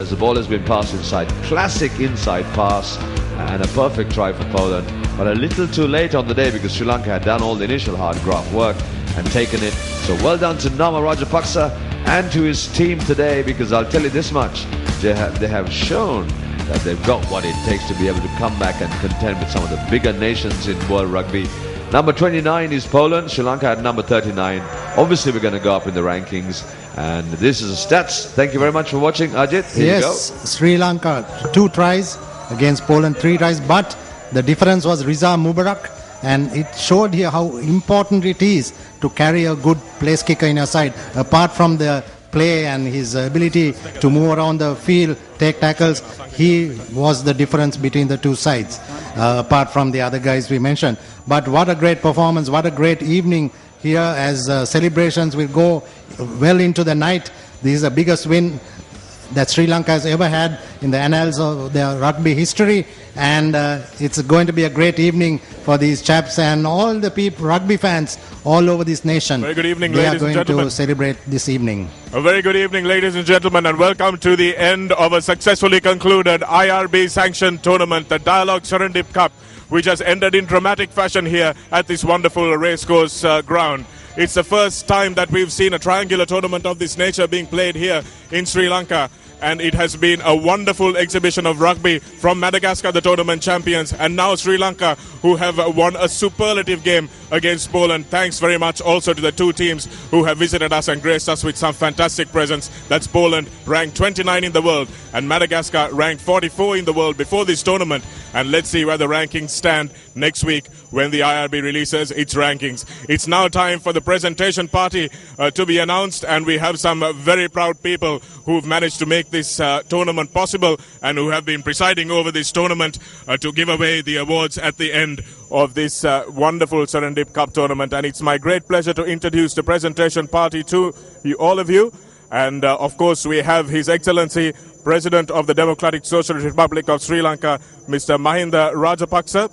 As the ball has been passed inside, classic inside pass and a perfect try for Poland, but a little too late on the day because Sri Lanka had done all the initial hard graft work and taken it. So well done to Nama Rajapaksa and to his team today, because I'll tell you this much, they have shown that they've got what it takes to be able to come back and contend with some of the bigger nations in world rugby. Number 29 is Poland. Sri Lanka at number 39. Obviously, we're going to go up in the rankings. And this is the stats. Thank you very much for watching, Ajit. Here you go. Sri Lanka 2 tries against Poland 3 tries. But the difference was Riza Mubarak. And it showed here how important it is to carry a good place kicker in your side. Apart from the play and his ability to move around the field, take tackles, he was the difference between the two sides, apart from the other guys we mentioned. But what a great performance, what a great evening here, as celebrations will go well into the night. This is the biggest win that Sri Lanka has ever had in the annals of their rugby history, and it's going to be a great evening for these chaps and all the people, rugby fans all over this nation. Very good evening, they ladies and gentlemen. They are going to celebrate this evening. A very good evening, ladies and gentlemen, and welcome to the end of a successfully concluded IRB-sanctioned tournament, the Dialogue Serendip Cup, which has ended in dramatic fashion here at this wonderful racecourse ground. It's the first time that we've seen a triangular tournament of this nature being played here in Sri Lanka. And it has been a wonderful exhibition of rugby from Madagascar, the tournament champions, and now Sri Lanka, who have won a superlative game against Poland. Thanks very much also to the two teams who have visited us and graced us with some fantastic presents. That's Poland, ranked 29 in the world, and Madagascar, ranked 44 in the world before this tournament. And let's see where the rankings stand next week when the IRB releases its rankings. It's now time for the presentation party to be announced, and we have some very proud people who've managed to make this tournament possible and who have been presiding over this tournament to give away the awards at the end of this wonderful Serendip Cup tournament. And it's my great pleasure to introduce the presentation party to all of you. And of course, we have His Excellency President of the Democratic Socialist Republic of Sri Lanka, Mr. Mahinda Rajapaksa.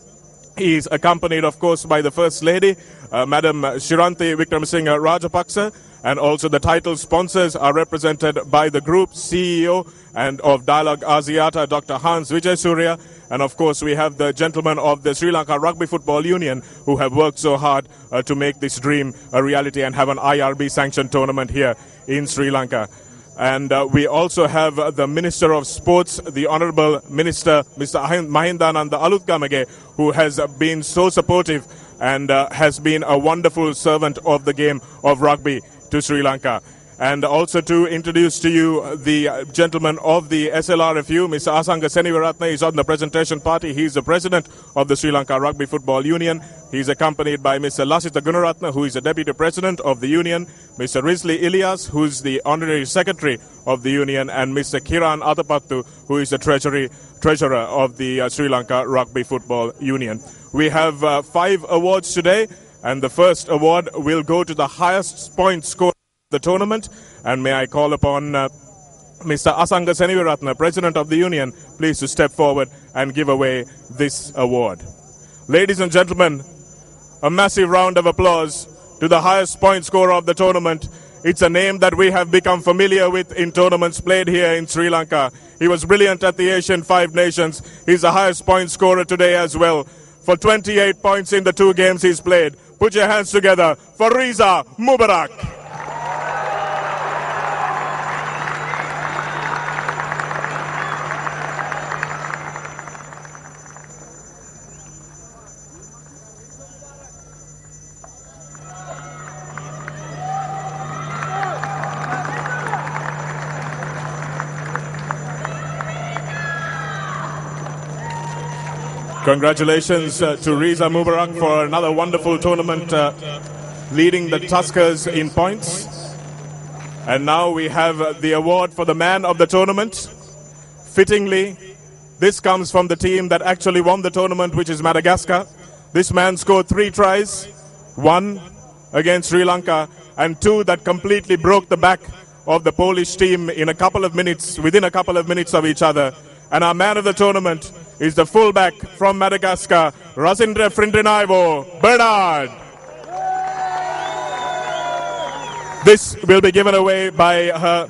He is accompanied, of course, by the First Lady, Madam Shiranti Wickramasinghe Rajapaksa. And also the title sponsors are represented by the group CEO and of Dialogue Asiata, Dr. Hans Vijaysurya. And of course, we have the gentlemen of the Sri Lanka Rugby Football Union who have worked so hard to make this dream a reality and have an IRB-sanctioned tournament here in Sri Lanka. And we also have the Minister of Sports, the Honourable Minister, Mr. Mahindananda Alutgamage, who has been so supportive and has been a wonderful servant of the game of rugby to Sri Lanka. And also to introduce to you the gentleman of the SLRFU, Mr. Asanga Senivaratne, is on the presentation party. He's the president of the Sri Lanka Rugby Football Union. He's accompanied by Mr. Lasitha Gunaratne, who is the deputy president of the union, Mr. Rizli Ilyas, who's the honorary secretary of the union, and Mr. Kiran Atapattu, who is the treasurer of the Sri Lanka Rugby Football Union. We have 5 awards today, and the first award will go to the highest point score of the tournament. And may I call upon Mr. Asanga Senivaratne, President of the Union, please to step forward and give away this award. Ladies and gentlemen, a massive round of applause to the highest point scorer of the tournament. It's a name that we have become familiar with in tournaments played here in Sri Lanka. He was brilliant at the Asian Five Nations. He's the highest point scorer today as well. For 28 points in the 2 games he's played. Put your hands together for Riza Mubarak. Congratulations to Riza Mubarak for another wonderful tournament, leading the Tuskers in points. And now we have the award for the man of the tournament. Fittingly, this comes from the team that actually won the tournament, which is Madagascar. This man scored 3 tries, 1 against Sri Lanka, and 2 that completely broke the back of the Polish team in a couple of minutes, within a couple of minutes of each other. And our man of the tournament is the fullback from Madagascar, Rasindra Frindrinaivo Bernard. This will be given away by her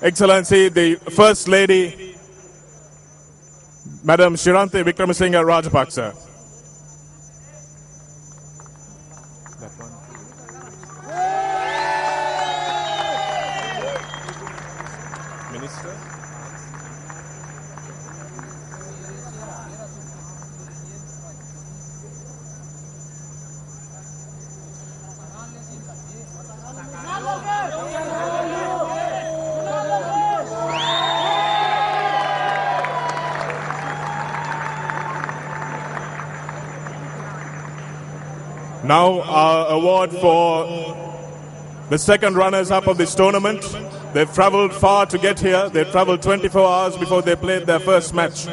Excellency, the First Lady, Madam Shiranti Vikramasinghe Rajapaksa. Minister. Now our award for the second runners-up of this tournament. They've travelled far to get here. They've travelled 24 hours before they played their first match.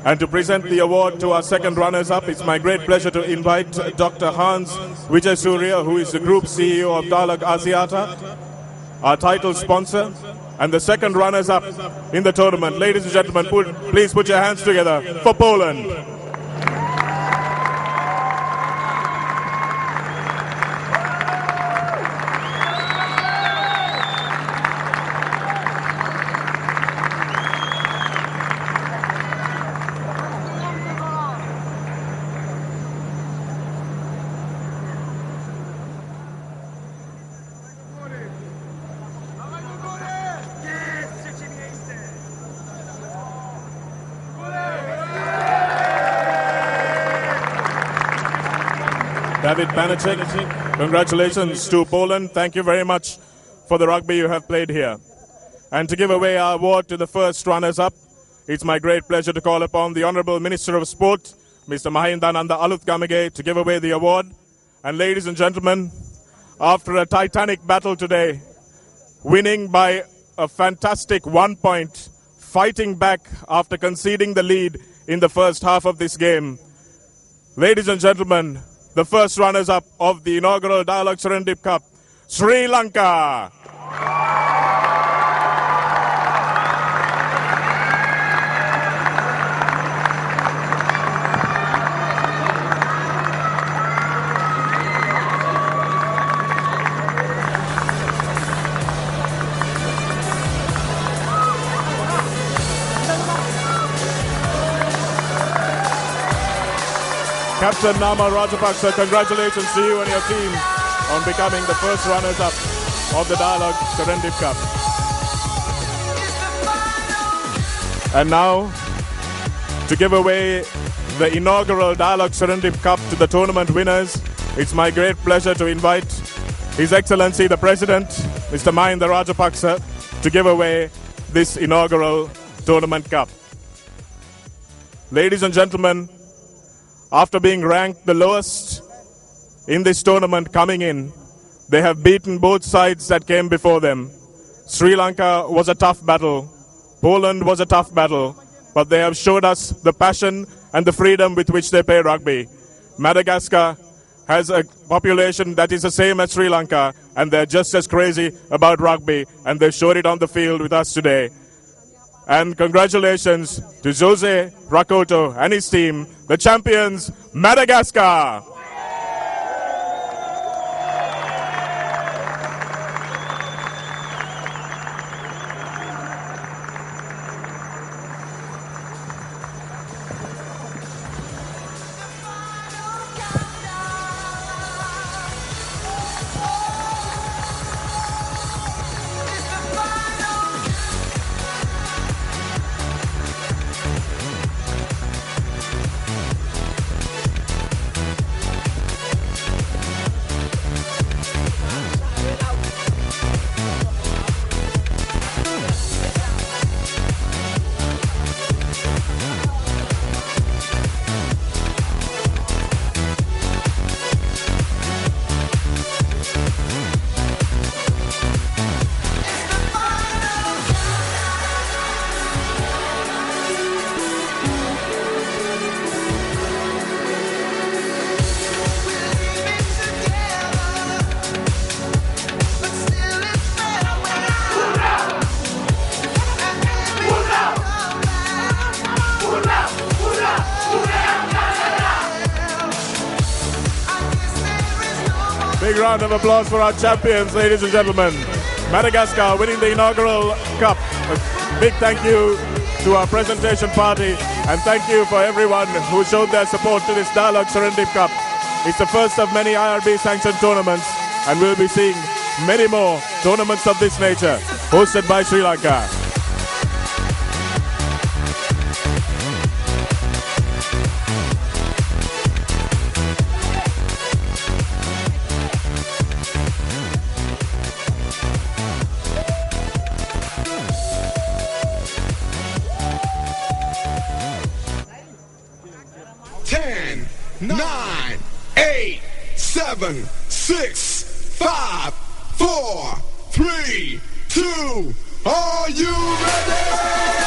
And to present the award to our second runners-up, it's my great pleasure to invite Dr. Hans Vijaysurya, who is the Group CEO of Dialogue Asiata, our title sponsor, and the second runners-up in the tournament. Ladies and gentlemen, please put your hands together for Poland. David Banachek, congratulations to Poland. Thank you very much for the rugby you have played here. And to give away our award to the first runners-up, it's my great pleasure to call upon the Honourable Minister of Sport, Mr. Mahindananda Aluthgamage, to give away the award. And ladies and gentlemen, after a titanic battle today, winning by a fantastic 1 point, fighting back after conceding the lead in the first half of this game, ladies and gentlemen, the first runners-up of the inaugural Dialogue Serendip Cup, Sri Lanka. Captain Nama Rajapaksa, congratulations to you and your team on becoming the first runners-up of the Dialogue Serendip Cup. And now, to give away the inaugural Dialogue Serendip Cup to the tournament winners, it's my great pleasure to invite His Excellency the President, Mr. Mahinda Rajapaksa, to give away this inaugural tournament cup. Ladies and gentlemen, after being ranked the lowest in this tournament coming in, they have beaten both sides that came before them. Sri Lanka was a tough battle. Poland was a tough battle. But they have showed us the passion and the freedom with which they play rugby. Madagascar has a population that is the same as Sri Lanka, and they're just as crazy about rugby, and they showed it on the field with us today. And congratulations to Jose Rakoto and his team, the champions, Madagascar. Big round of applause for our champions, ladies and gentlemen. Madagascar winning the inaugural cup. Big thank you to our presentation party, and thank you for everyone who showed their support to this Dialogue Serendip Cup. It's the first of many IRB sanctioned tournaments, and we'll be seeing many more tournaments of this nature hosted by Sri Lanka. Ten, 9, 8, 7, 6, 5, 4, 3, 2, are you ready?